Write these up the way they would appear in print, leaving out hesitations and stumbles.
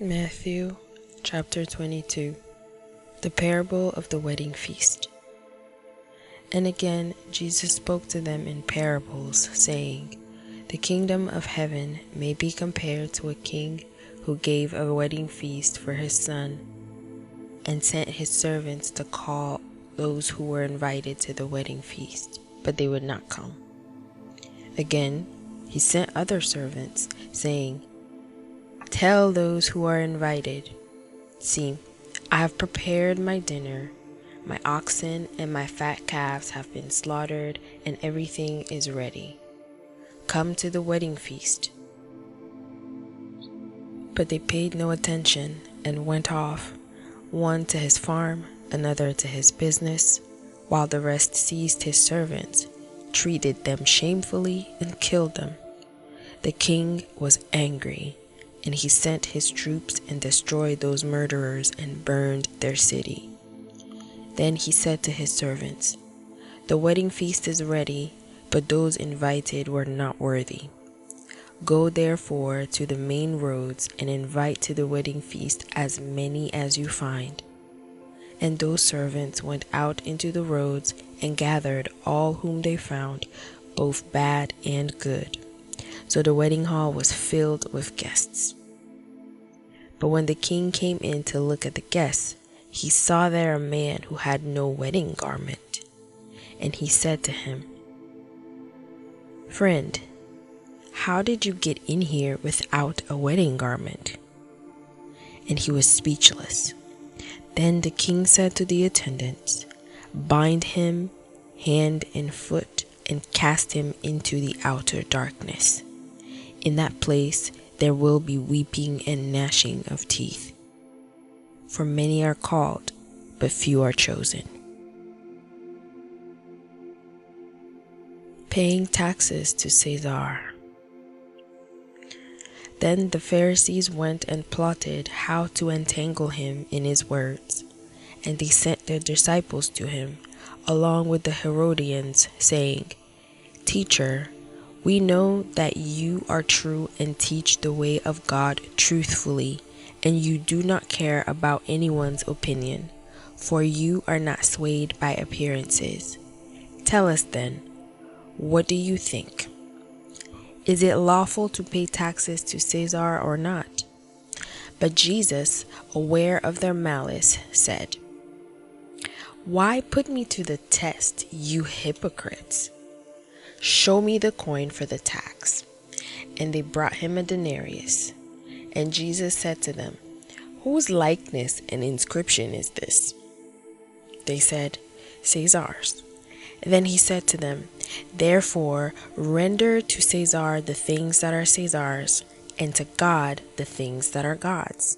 Matthew chapter 22. The parable of the wedding feast. And again Jesus spoke to them in parables, saying, The kingdom of heaven may be compared to a king who gave a wedding feast for his son, and sent his servants to call those who were invited to the wedding feast, but they would not come. Again he sent other servants, saying, Tell those who are invited, See, I have prepared my dinner. My oxen and my fat calves have been slaughtered, and everything is ready. Come to the wedding feast. But they paid no attention and went off, one to his farm, another to his business, while the rest seized his servants, treated them shamefully, and killed them. The king was angry, and he sent his troops and destroyed those murderers and burned their city. Then he said to his servants, The wedding feast is ready, but those invited were not worthy. Go therefore to the main roads and invite to the wedding feast as many as you find. And those servants went out into the roads and gathered all whom they found, both bad and good. So the wedding hall was filled with guests. But when the king came in to look at the guests, he saw there a man who had no wedding garment. And he said to him, Friend, how did you get in here without a wedding garment? And he was speechless. Then the king said to the attendants, Bind him hand and foot and cast him into the outer darkness. In that place there will be weeping and gnashing of teeth. For many are called, but few are chosen. Paying taxes to Caesar. Then the Pharisees went and plotted how to entangle him in his words. And they sent their disciples to him, along with the Herodians, saying, Teacher, we know that you are true and teach the way of God truthfully, and you do not care about anyone's opinion, for you are not swayed by appearances. Tell us then, what do you think? Is it lawful to pay taxes to Caesar or not? But Jesus, aware of their malice, said, Why put me to the test, you hypocrites? Show me the coin for the tax. And they brought him a denarius. And Jesus said to them, Whose likeness and inscription is this? They said, Caesar's. Then he said to them, Therefore render to Caesar the things that are Caesar's, and to God the things that are God's.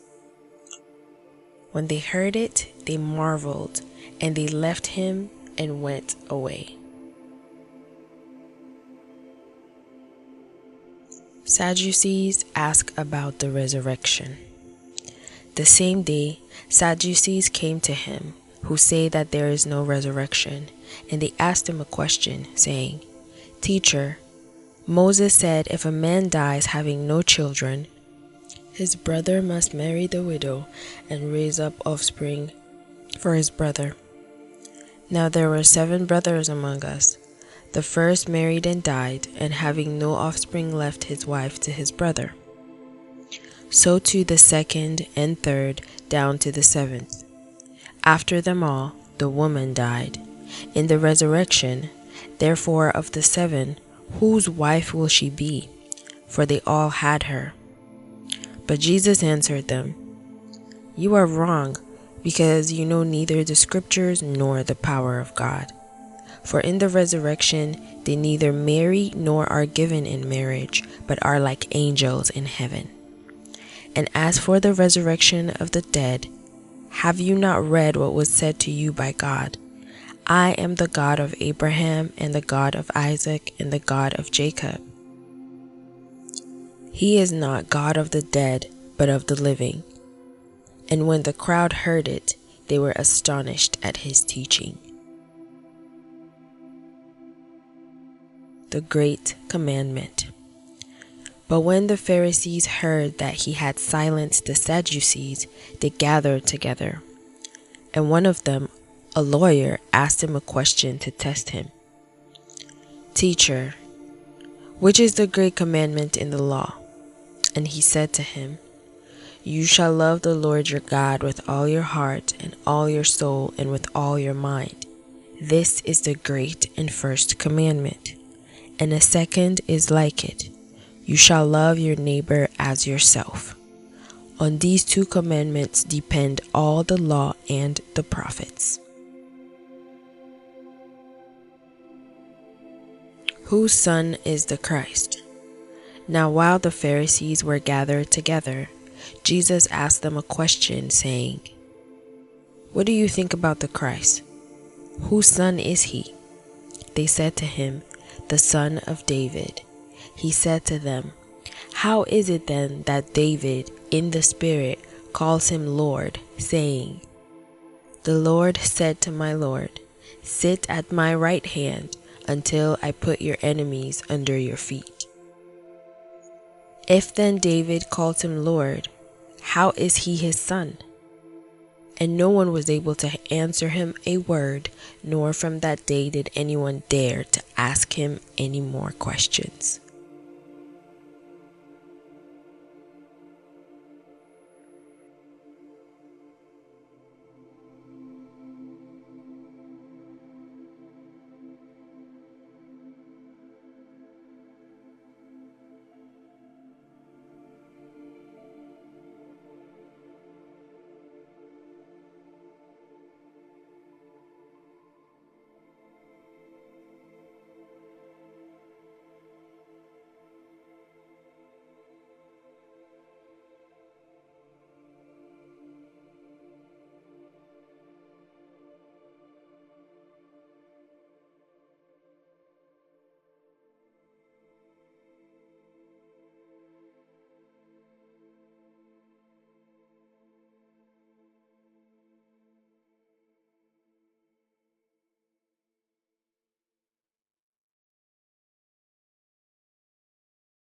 When they heard it, they marveled, and they left him and went away. Sadducees ask about the resurrection. The same day, Sadducees came to him, who say that there is no resurrection, and they asked him a question, saying, Teacher, Moses said if a man dies having no children, his brother must marry the widow and raise up offspring for his brother. Now there were 7 brothers among us. The first married and died, and having no offspring left his wife to his brother. So too the second and third, down to the 7th. After them all, the woman died. In the resurrection, therefore of the 7, whose wife will she be? For they all had her. But Jesus answered them, You are wrong, because you know neither the Scriptures nor the power of God. For in the resurrection they neither marry nor are given in marriage, but are like angels in heaven. And as for the resurrection of the dead, have you not read what was said to you by God? I am the God of Abraham, and the God of Isaac, and the God of Jacob. He is not God of the dead, but of the living. And when the crowd heard it, they were astonished at his teaching. The Great Commandment. But when the Pharisees heard that he had silenced the Sadducees, they gathered together. And one of them, a lawyer, asked him a question to test him. "Teacher, which is the great commandment in the law?" And he said to him, "You shall love the Lord your God with all your heart and all your soul and with all your mind. This is the great and first commandment. And a second is like it. You shall love your neighbor as yourself. On these two commandments depend all the law and the prophets." Whose son is the Christ? Now while the Pharisees were gathered together, Jesus asked them a question, saying, "What do you think about the Christ? Whose son is he?" They said to him, "The son of David." He said to them, "How is it then that David, in the Spirit, calls him Lord, saying, 'The Lord said to my Lord, sit at my right hand until I put your enemies under your feet'? If then David calls him Lord, how is he his son?" And no one was able to answer him a word, nor from that day did anyone dare to ask him any more questions.